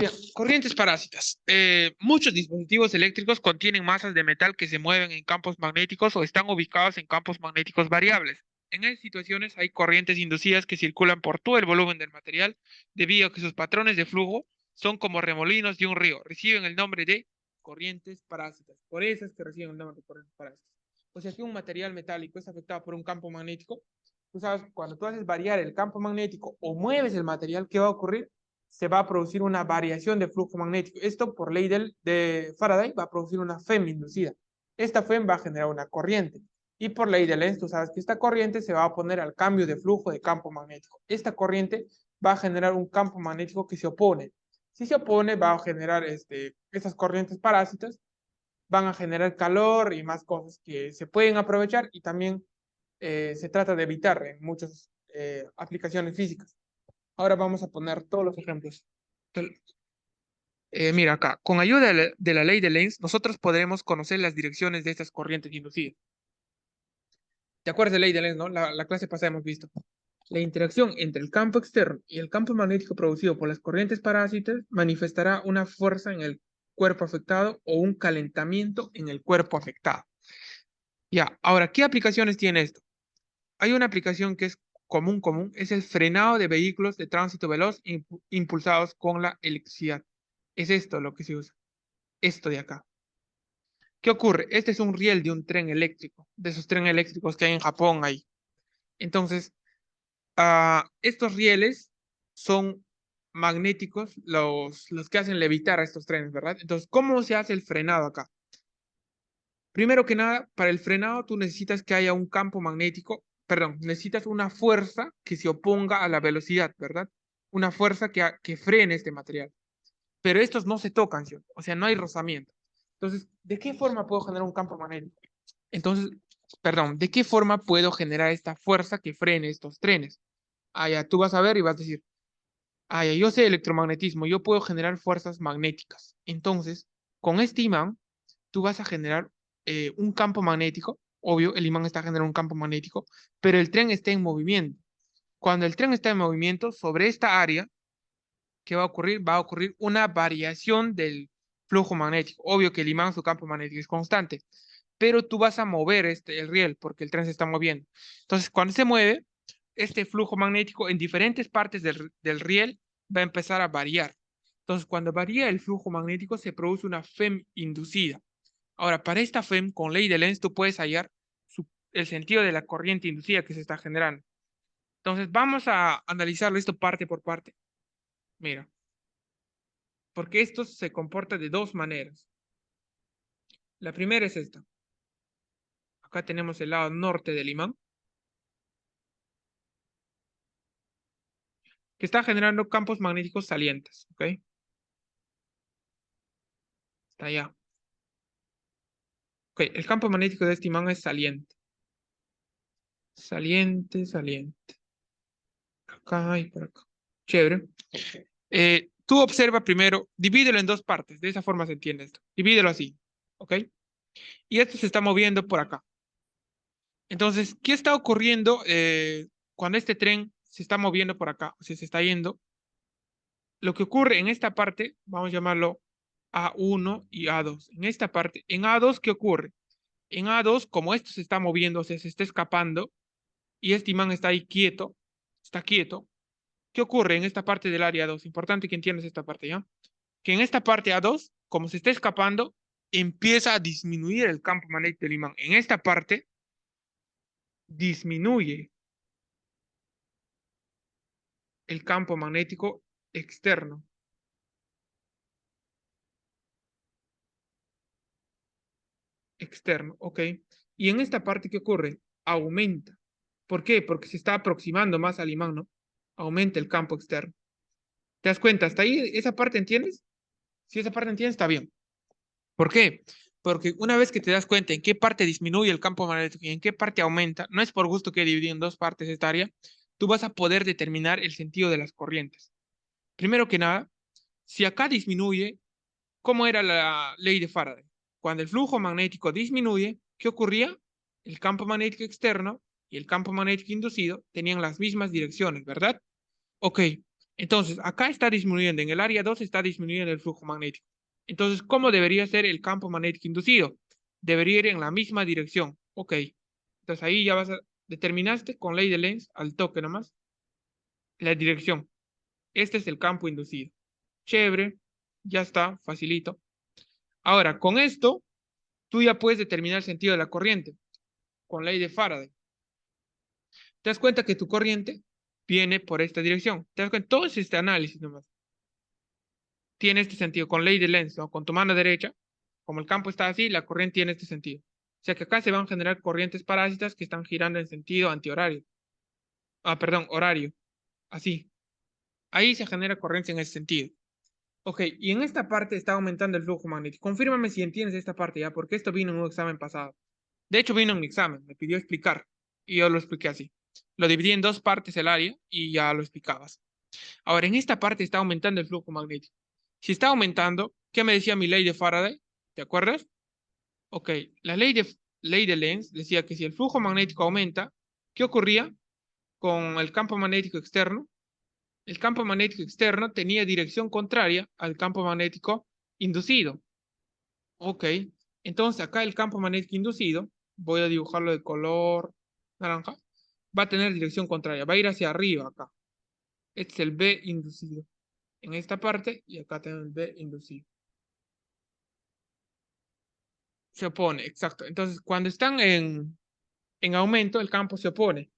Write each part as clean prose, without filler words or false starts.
Bien, corrientes parásitas. Muchos dispositivos eléctricos contienen masas de metal que se mueven en campos magnéticos o están ubicados en campos magnéticos variables. En esas situaciones hay corrientes inducidas que circulan por todo el volumen del material debido a que sus patrones de flujo son como remolinos de un río. Reciben el nombre de corrientes parásitas. Por eso es que reciben el nombre de corrientes parásitas. O sea, si un material metálico es afectado por un campo magnético, tú sabes, cuando tú haces variar el campo magnético o mueves el material, ¿qué va a ocurrir? Se va a producir una variación de flujo magnético. Esto, por ley de Faraday, va a producir una FEM inducida. Esta FEM va a generar una corriente. Y por ley de Lenz, tú sabes que esta corriente se va a oponer al cambio de flujo de campo magnético. Esta corriente va a generar un campo magnético que se opone. Si se opone, va a generar estas corrientes parásitas, van a generar calor y más cosas que se pueden aprovechar y también se trata de evitar en muchas aplicaciones físicas. Ahora vamos a poner todos los ejemplos. Mira acá, con ayuda de la ley de Lenz, nosotros podremos conocer las direcciones de estas corrientes inducidas. ¿Te acuerdas de la ley de Lenz, no? La clase pasada hemos visto. La interacción entre el campo externo y el campo magnético producido por las corrientes parásitas manifestará una fuerza en el cuerpo afectado o un calentamiento en el cuerpo afectado. Ya, ahora, ¿qué aplicaciones tiene esto? Hay una aplicación que es común, es el frenado de vehículos de tránsito veloz impulsados con la electricidad. Es esto lo que se usa, esto de acá. ¿Qué ocurre? Este es un riel de un tren eléctrico, de esos trenes eléctricos que hay en Japón ahí. Entonces, estos rieles son magnéticos, los que hacen levitar a estos trenes, ¿verdad? Entonces, ¿cómo se hace el frenado acá? Primero que nada, para el frenado tú necesitas que haya un campo magnético, perdón, necesitas una fuerza que se oponga a la velocidad, ¿verdad? Una fuerza que frene este material. Pero estos no se tocan, ¿sí? O sea, no hay rozamiento. Entonces, ¿de qué forma puedo generar un campo magnético? Entonces, perdón, ¿de qué forma puedo generar esta fuerza que frene estos trenes? Ah, ya, tú vas a ver y vas a decir, ah, ya, yo sé electromagnetismo, yo puedo generar fuerzas magnéticas. Entonces, con este imán, tú vas a generar un campo magnético. Obvio, el imán está generando un campo magnético, pero el tren está en movimiento. Cuando el tren está en movimiento, sobre esta área, ¿qué va a ocurrir? Va a ocurrir una variación del flujo magnético. Obvio que el imán, su campo magnético es constante, pero tú vas a mover el riel porque el tren se está moviendo. Entonces, cuando se mueve, este flujo magnético en diferentes partes del riel va a empezar a variar. Entonces, cuando varía el flujo magnético, se produce una FEM inducida. Ahora, para esta FEM, con ley de Lenz, tú puedes hallar el sentido de la corriente inducida que se está generando. Entonces, vamos a analizarlo esto parte por parte. Mira, porque esto se comporta de dos maneras. La primera es esta. Acá tenemos el lado norte del imán, que está generando campos magnéticos salientes, ¿ok? Está allá. Ok, el campo magnético de este imán es saliente. Saliente. Acá y por acá. Chévere. Tú observa primero, divídelo en dos partes, de esa forma se entiende esto. Divídelo así, ¿ok? Y esto se está moviendo por acá. Entonces, ¿qué está ocurriendo cuando este tren se está moviendo por acá? O sea, se está yendo. Lo que ocurre en esta parte, vamos a llamarlo A1 y A2. En esta parte, en A2, ¿qué ocurre? En A2, como esto se está moviendo, o sea, se está escapando, y este imán está ahí quieto, está quieto, ¿qué ocurre en esta parte del área 2? Importante que entiendas esta parte, ¿ya? Que en esta parte A2, como se está escapando, empieza a disminuir el campo magnético del imán. En esta parte, disminuye el campo magnético externo. Externo, ¿ok? Y en esta parte, ¿qué ocurre? Aumenta. ¿Por qué? Porque se está aproximando más al imán, ¿no? Aumenta el campo externo. ¿Te das cuenta? ¿Hasta ahí esa parte entiendes? Si esa parte entiendes, está bien. ¿Por qué? Porque una vez que te das cuenta en qué parte disminuye el campo magnético y en qué parte aumenta, no es por gusto que he dividido en dos partes esta área, tú vas a poder determinar el sentido de las corrientes. Primero que nada, si acá disminuye, ¿cómo era la ley de Faraday? Cuando el flujo magnético disminuye, ¿qué ocurría? El campo magnético externo y el campo magnético inducido tenían las mismas direcciones, ¿verdad? Ok, Entonces, acá está disminuyendo, en el área 2 está disminuyendo el flujo magnético. Entonces, ¿cómo debería ser el campo magnético inducido? Debería ir en la misma dirección. Ok. Entonces ahí ya determinaste con ley de Lenz al toque nomás la dirección. Este es el campo inducido. Chévere, ya está, facilito. Ahora, con esto, tú ya puedes determinar el sentido de la corriente con ley de Faraday. Te das cuenta que tu corriente viene por esta dirección. Te das cuenta, todo es este análisis nomás. Tiene este sentido, con ley de Lenz, ¿no? Con tu mano derecha, como el campo está así, la corriente tiene este sentido. O sea que acá se van a generar corrientes parásitas que están girando en sentido antihorario. Ah, perdón, horario. Así. Ahí se genera corriente en ese sentido. Ok, y en esta parte está aumentando el flujo magnético. Confírmame si entiendes esta parte ya, porque esto vino en un examen pasado. De hecho, vino en mi examen, me pidió explicar, y yo lo expliqué así. Lo dividí en dos partes el área y ya lo explicabas. Ahora, en esta parte está aumentando el flujo magnético. Si está aumentando, ¿qué me decía mi ley de Faraday? ¿Te acuerdas? Ok, la ley de Lenz decía que si el flujo magnético aumenta, ¿qué ocurría con el campo magnético externo? El campo magnético externo tenía dirección contraria al campo magnético inducido. Ok, entonces acá el campo magnético inducido, voy a dibujarlo de color naranja, va a tener dirección contraria, va a ir hacia arriba acá. Este es el B inducido en esta parte y acá tenemos el B inducido. Se opone, exacto. Entonces, cuando están en aumento, el campo se opone.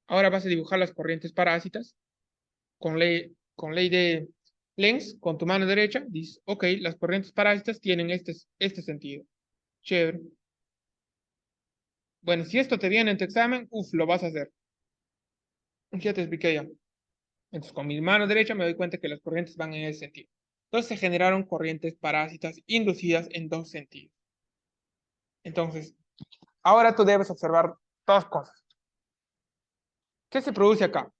Ahora vas a dibujar las corrientes parásitas con ley de Lenz, con tu mano derecha, dices, ok, las corrientes parásitas tienen este sentido. Chévere. Bueno, si esto te viene en tu examen, lo vas a hacer. Ya te expliqué ya. Entonces, con mi mano derecha me doy cuenta que las corrientes van en ese sentido. Entonces, se generaron corrientes parásitas inducidas en dos sentidos. Entonces, ahora tú debes observar dos cosas. ¿Qué se produce acá?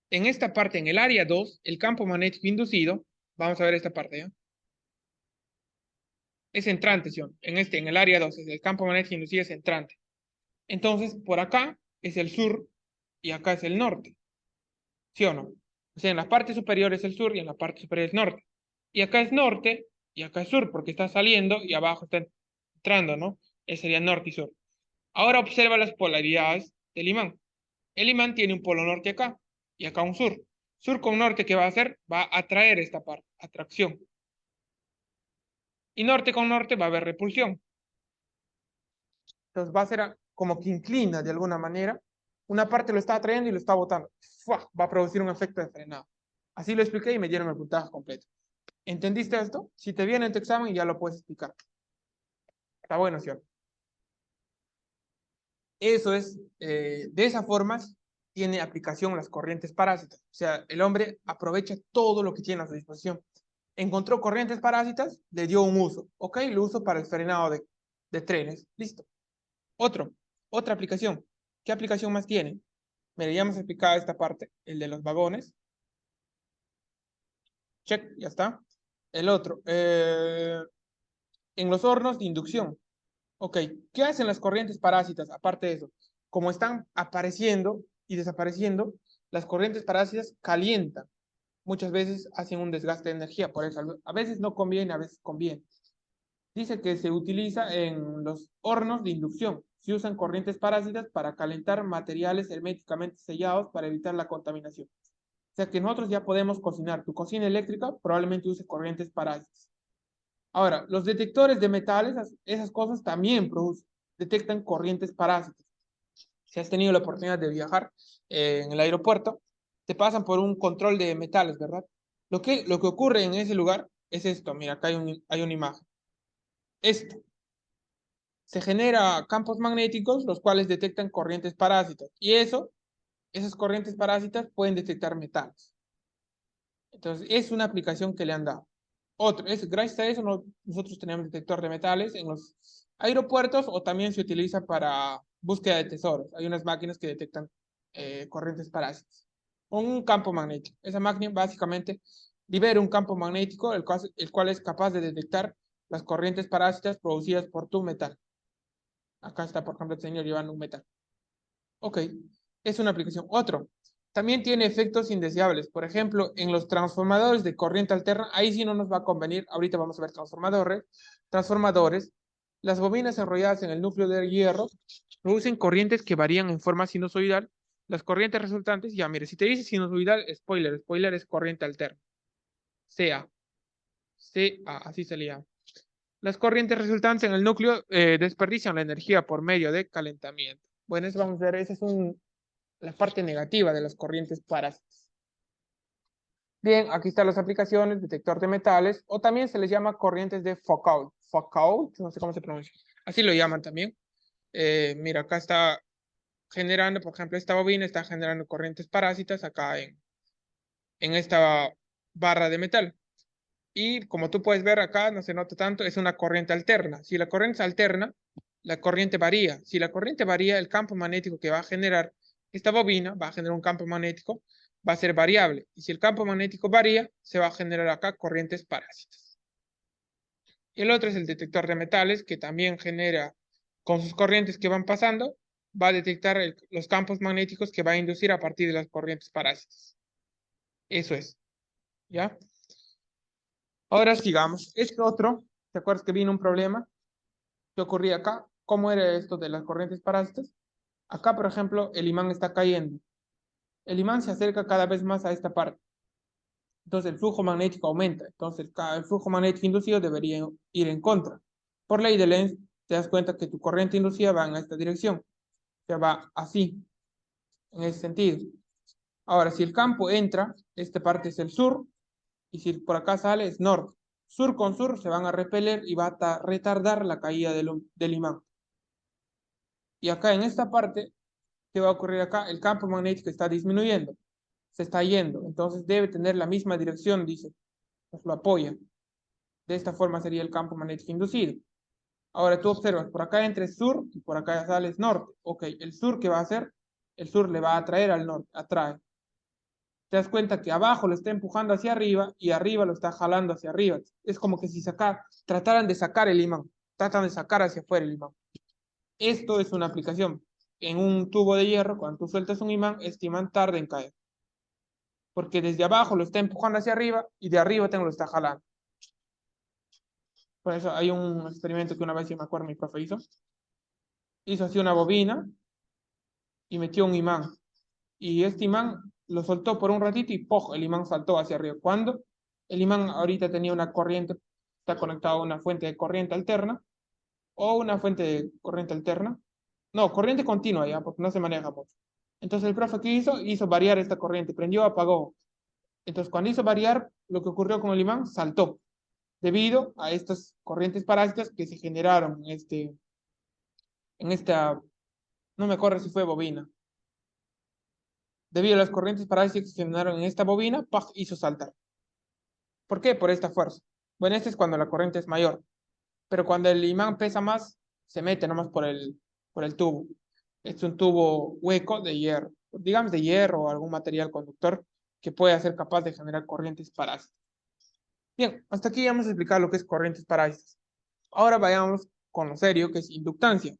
En esta parte, en el área 2, el campo magnético inducido, vamos a ver esta parte, ¿ya? Es entrante, ¿sí? En el área 2, el campo magnético inducido es entrante. Entonces, por acá es el sur y acá es el norte, ¿sí o no? O sea, en la parte superior es el sur y en la parte superior es norte. Y acá es norte y acá es sur, porque está saliendo y abajo está entrando, ¿no? Ese sería norte y sur. Ahora observa las polaridades del imán. El imán tiene un polo norte acá y acá un sur. Sur con norte, ¿qué va a hacer? Va a atraer esta parte, atracción. Y norte con norte va a haber repulsión. Entonces va a ser como que inclina de alguna manera. Una parte lo está atrayendo y lo está botando. ¡Fua! Va a producir un efecto de frenado. Así lo expliqué y me dieron el puntaje completo. ¿Entendiste esto? Si te viene en tu examen ya lo puedes explicar. Está bueno, ¿sí? Eso es, de esa forma tiene aplicación las corrientes parásitas. O sea, el hombre aprovecha todo lo que tiene a su disposición. Encontró corrientes parásitas, le dio un uso. Ok, lo uso para el frenado de trenes. Listo. Otra aplicación. ¿Qué aplicación más tiene? Mira, ya hemos explicado esta parte, el de los vagones. Check, ya está. El otro, en los hornos de inducción. Ok, ¿qué hacen las corrientes parásitas aparte de eso? Como están apareciendo y desapareciendo, las corrientes parásitas calientan. Muchas veces hacen un desgaste de energía, por eso a veces no conviene, a veces conviene. Dice que se utiliza en los hornos de inducción. Se usan corrientes parásitas para calentar materiales herméticamente sellados para evitar la contaminación. O sea que nosotros ya podemos cocinar. Tu cocina eléctrica probablemente use corrientes parásitas. Ahora, los detectores de metales, esas cosas también detectan corrientes parásitas. Si has tenido la oportunidad de viajar en el aeropuerto, te pasan por un control de metales, ¿verdad? Lo que ocurre en ese lugar es esto. Mira, acá hay una imagen. Esto. Se genera campos magnéticos, los cuales detectan corrientes parásitas. Y esas corrientes parásitas pueden detectar metales. Entonces, es una aplicación que le han dado. Gracias a eso nosotros tenemos detector de metales en los aeropuertos o también se utiliza para búsqueda de tesoros. Hay unas máquinas que detectan corrientes parásitas. Un campo magnético. Esa máquina básicamente libera un campo magnético el cual es capaz de detectar las corrientes parásitas producidas por tu metal. Acá está, por ejemplo, el señor llevando un metal. Ok, es una aplicación. Otro, También tiene efectos indeseables. Por ejemplo, en los transformadores de corriente alterna, ahí sí no nos va a convenir. Ahorita vamos a ver transformadores. Transformadores. Las bobinas enrolladas en el núcleo de hierro producen corrientes que varían en forma sinusoidal. Las corrientes resultantes, ya mire, si te dice sinusoidal, spoiler es corriente alterna. CA. CA, así se le llama. Las corrientes resultantes en el núcleo desperdician la energía por medio de calentamiento. Bueno, eso vamos a ver, esa es la parte negativa de las corrientes parásitas. Bien, aquí están las aplicaciones, detector de metales, o también se les llama corrientes de Foucault. Foucault, no sé cómo se pronuncia. Así lo llaman también. Mira, acá está generando, por ejemplo, esta bobina está generando corrientes parásitas acá en esta barra de metal. Y como tú puedes ver acá, no se nota tanto, es una corriente alterna. Si la corriente es alterna, la corriente varía. Si la corriente varía, el campo magnético que va a generar esta bobina va a generar un campo magnético, va a ser variable. Y si el campo magnético varía, se va a generar acá corrientes parásitas. Y el otro es el detector de metales, que también genera, con sus corrientes que van pasando, va a detectar los campos magnéticos que va a inducir a partir de las corrientes parásitas. Eso es. ¿Ya? Ahora sigamos. Este otro, ¿te acuerdas que vino un problema que ocurría acá? ¿Cómo era esto de las corrientes parásitas? Acá, por ejemplo, el imán está cayendo. El imán se acerca cada vez más a esta parte. Entonces el flujo magnético aumenta. Entonces el flujo magnético inducido debería ir en contra. Por ley de Lenz, te das cuenta que tu corriente inducida va en esta dirección. O sea, va así, en ese sentido. Ahora, si el campo entra, esta parte es el sur, y si por acá sale es norte. Sur con sur se van a repeler y va a retardar la caída del imán. Y acá en esta parte, ¿qué va a ocurrir acá? El campo magnético está disminuyendo, se está yendo, entonces debe tener la misma dirección, dice, pues lo apoya. De esta forma sería el campo magnético inducido. Ahora tú observas, por acá entra sur y por acá sale norte. Ok, el sur, ¿qué va a hacer? El sur le va a atraer al norte, atrae. Te das cuenta que abajo lo está empujando hacia arriba y arriba lo está jalando hacia arriba. Es como que si trataran de sacar el imán, tratan de sacar hacia afuera el imán. Esto es una aplicación. En un tubo de hierro, cuando tú sueltas un imán, este imán tarda en caer. Porque desde abajo lo está empujando hacia arriba y de arriba lo está jalando. Por eso hay un experimento que una vez, yo me acuerdo, mi profe hizo. Hizo así una bobina y metió un imán. Y este imán lo soltó por un ratito y ¡pof! El imán saltó hacia arriba. Cuando el imán ahorita tenía una corriente, está conectado a una fuente de corriente alterna o una fuente de corriente alterna. No, corriente continua ya, porque no se maneja mucho. Entonces el profe, ¿qué hizo? Hizo variar esta corriente, prendió, apagó. Entonces cuando hizo variar, lo que ocurrió con el imán saltó, debido a estas corrientes parásitas que se generaron en esta, no me acuerdo si fue bobina. Debido a las corrientes parásitas que se generaron en esta bobina, ¡paf! Hizo saltar. ¿Por qué? Por esta fuerza. Bueno, este es cuando la corriente es mayor. Pero cuando el imán pesa más, se mete nomás por el tubo. Es un tubo hueco de hierro, digamos de hierro o algún material conductor que puede ser capaz de generar corrientes parásitas. Bien, hasta aquí ya hemos explicado lo que es corrientes parásitas. Ahora vayamos con lo serio, que es inductancia.